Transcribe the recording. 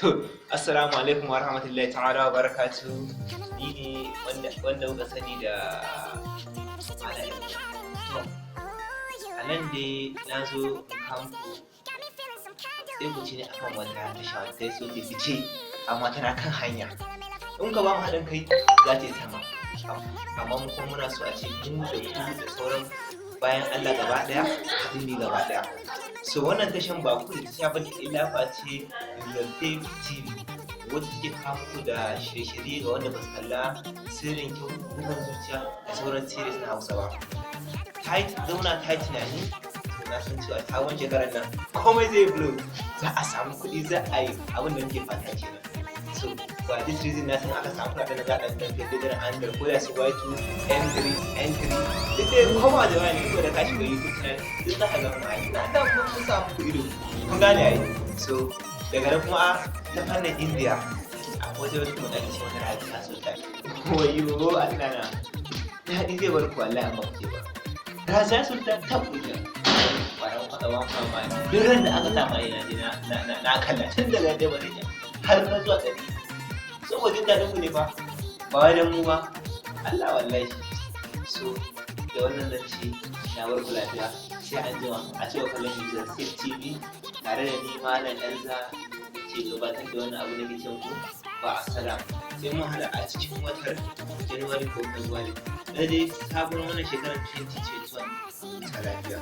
To, assalamu alaikum wa rahmatullahi ta'ala wa barakatuhu. Ni ne wanda kuka sani da Malam. To, a nan dai na zo in kawo muku sai ku ci ne akan wata tasha wadda ta so ta fice amma tana kan hanya. In ka ba mu haɗin kai za ta yi sama. Amma mu kuma muna so a ce mu da ku da sauran bayan Allah gaba ɗaya haɗin ne gaba ɗaya. So wannan tashan ba ku da tasha ba illa face Real TV wadda take kawo muku da shirye-shirye ga wanda ba su kalla sirrin kyau bugun zuciya da sauran series na Hausa ba. Zauna ta yi tunani na san cewa sabon shekarar nan komai zai blow, za a samu kuɗi, za a yi abin da muke fata kenan. So for this reason na san aka samu kuɗaɗen da za a ɗan kai da handar ko da su Y2 N3 duk da koma da wani ko da ka shiga YouTube channel duk za ka ga kuma aiki na da kuma kun samu kuɗi kun gane ai. So daga nan kuma ta fannin India akwai wata kuma ɗan ce wata Rabi'a Sultan. Wayo Allah na daɗi zai bar ku wallahi amma ku ce ba. Rabi'a Sultan ta kuja bayan kwaɗawan mamaki duk ran da aka samu yana ji na kalla tun daga yadda ba zai har na zuwa ɗari saboda jin daɗin mu ne ba wai dan mu ba Allah wallahi. So da wannan zance na bar ku lafiya sai an jima a cewa kallon Music Safe TV tare da ni Malam Elza ke gabatar da wannan abu da ke ku ba a salam sai mun haɗa a cikin watan January ko February na dai sabon wannan shekarar 2021 ta lafiya.